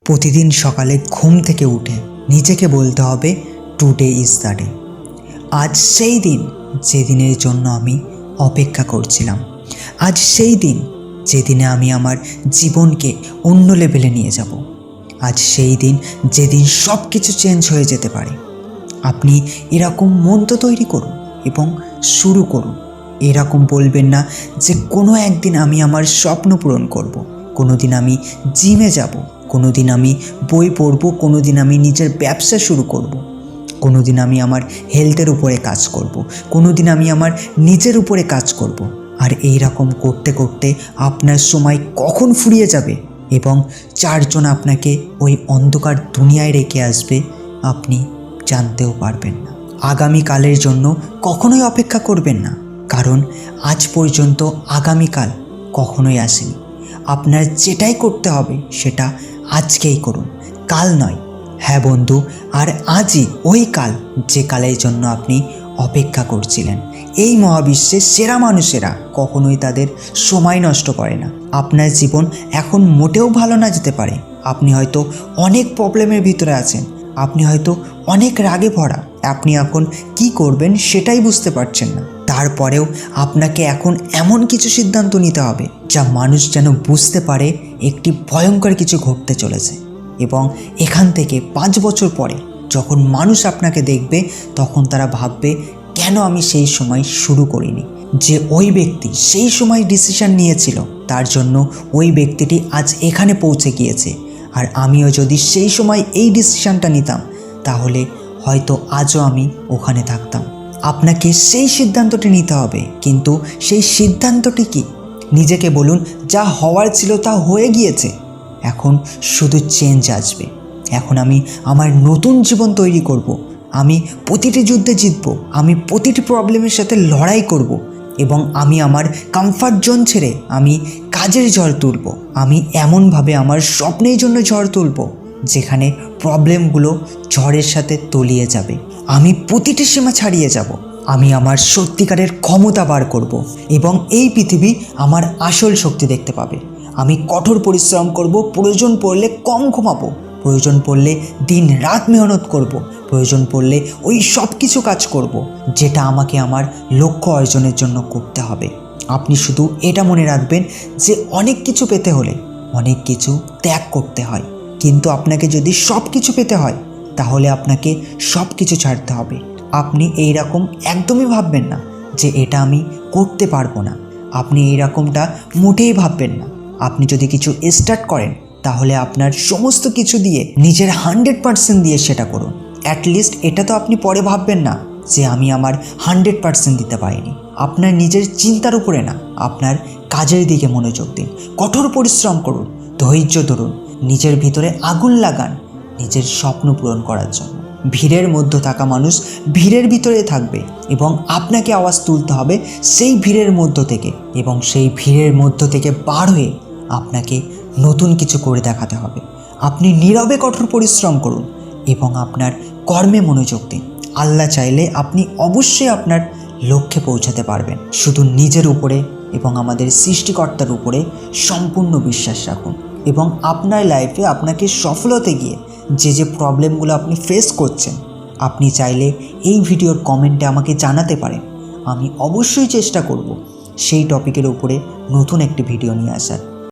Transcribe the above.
প্রতিদিন সকালে ঘুম থেকে উঠে নিজেকে বলতে হবে টুডে ইজ দ্য ডে। আজ সেই দিন যেদিনের জন্য আমি অপেক্ষা করছিলাম। আজ সেই দিন যেদিনে আমি আমার জীবনকে অন্য লেভেলে নিয়ে যাব। আজ সেই দিন যেদিন সব কিছু চেঞ্জ হয়ে যেতে পারে। আপনি এরকম মন তো তৈরি করুন এবং শুরু করুন। এরকম বলবেন না যে কোনো একদিন আমি আমার স্বপ্ন পূরণ করব, কোনো দিন আমি জিমে যাব, কোনো দিন আমি বই পড়ব, কোনো দিন আমি নিজের ব্যবসা শুরু করব, কোনো দিন আমি আমার হেলথের উপরে কাজ করব, কোনো দিন আমি আমার নিজের উপরে কাজ করব। আর এই রকম করতে করতে আপনার সময় কখন ফুরিয়ে যাবে এবং চারজন আপনাকে ওই অন্ধকার দুনিয়ায় রেখে আসবে আপনি জানতেও পারবেন না। আগামীকালের জন্য কখনোই অপেক্ষা করবেন না, কারণ আজ পর্যন্ত আগামীকাল কখনোই আসেনি। আপনার যেটাই করতে হবে সেটা আজকেই করুন, কাল নয়। হ্যাঁ বন্ধু, আর আজই ওই কাল যে কালের জন্য আপনি অপেক্ষা করছিলেন। এই মহাবিশ্বের সেরা মানুষেরা কখনোই তাদের সময় নষ্ট করে না। আপনার জীবন এখন মোটেও ভালো না যেতে পারে। আপনি হয়তো অনেক প্রবলেমের ভিতরে আছেন, আপনি হয়তো অনেক রাগে ভরা, আপনি এখন কি করবেন সেটাই বুঝতে পারছেন না। তারপরেও আপনাকে এখন এমন কিছু সিদ্ধান্ত নিতে হবে যা মানুষ যেন বুঝতে পারে একটি ভয়ঙ্কর কিছু ঘটতে চলেছে। এবং এখান থেকে 5 বছর পরে যখন মানুষ আপনাকে দেখবে তখন তারা ভাববে কেন আমি সেই সময় শুরু করিনি। যে ওই ব্যক্তি সেই সময় ডিসিশন নিয়েছিল তার জন্য ওই ব্যক্তিটি আজ এখানে পৌঁছে গিয়েছে। আর আমিও যদি সেই সময় এই ডিসিশনটা নিতাম তাহলে হয়তো আজও আমি ওখানে থাকতাম। আপনাকে সেই সিদ্ধান্তটি নিতে হবে, কিন্তু সেই সিদ্ধান্তটি কি? নিজেকে বলুন যা হওয়ার ছিল তা হয়ে গিয়েছে, এখন শুধু চেঞ্জ আসবে। এখন আমি আমার নতুন জীবন তৈরি করব। আমি প্রতিটি যুদ্ধে জিতব, আমি প্রতিটি প্রবলেমের সাথে লড়াই করব এবং আমি আমার কমফর্ট জোন ছেড়ে আমি কাজের ঝড় তুলব। আমি এমনভাবে আমার স্বপ্নের জন্য ঝড় তুলব যেখানে প্রবলেমগুলো ঝড়ের সাথে তলিয়ে যাবে। আমি প্রতিটি সীমা ছাড়িয়ে যাব। আমি আমার সত্যিকারের ক্ষমতা বার করব এবং এই পৃথিবী আমার আসল শক্তি দেখতে পাবে। আমি কঠোর পরিশ্রম করব, প্রয়োজন পড়লে কম ঘুমাবো, প্রয়োজন পড়লে দিন রাত মেহনত করব, প্রয়োজন পড়লে ওই সব কিছু কাজ করব যেটা আমাকে আমার লক্ষ্য অর্জনের জন্য করতে হবে। আপনি শুধু এটা মনে রাখবেন যে অনেক কিছু পেতে হলে অনেক কিছু ত্যাগ করতে হয়, কিন্তু আপনাকে যদি সব কিছু পেতে হয় তাহলে আপনাকে সব কিছু ছাড়তে হবে। আপনি এই রকম একদমই ভাববেন না যে এটা আমি করতে পারবো না। আপনি এই রকমটা মোটেই ভাববেন না। আপনি যদি কিছু স্টার্ট করেন তাহলে আপনার সমস্ত কিছু দিয়ে নিজের 100% দিয়ে সেটা করুন। অ্যাটলিস্ট এটা তো আপনি পরে ভাববেন না যে আমি আমার 100% দিতে পারিনি। আপনার নিজের চিন্তার উপরে না, আপনার কাজের দিকে মনোযোগ দিন। কঠোর পরিশ্রম করুন, ধৈর্য ধরুন, নিজের ভিতরে আগুন লাগান নিজের স্বপ্ন পূরণ করার জন্য। ভিড়ের মধ্যে থাকা মানুষ ভিড়ের ভিতরে থাকবে এবং আপনাকে আওয়াজ তুলতে হবে সেই ভিড়ের মধ্য থেকে, এবং সেই ভিড়ের মধ্য থেকে বার হয়ে আপনাকে নতুন কিছু করে দেখাতে হবে। আপনি নীরবে কঠোর পরিশ্রম করুন এবং আপনার কর্মে মনোযোগ দিন। আল্লাহ চাইলে আপনি অবশ্যই আপনার লক্ষ্যে পৌঁছাতে পারবেন। শুধু নিজের উপরে এবং আমাদের সৃষ্টিকর্তার উপরে সম্পূর্ণ বিশ্বাস রাখুন এবং আপনার লাইফে আপনাকে সফল হতে গিয়ে যে প্রবলেমগুলো আপনি ফেস করছেন আপনি চাইলে এই ভিডিওর কমেন্টে আমাকে জানাতে পারেন। আমি অবশ্যই চেষ্টা করব সেই টপিকের উপরে নতুন একটি ভিডিও নিয়ে আসার।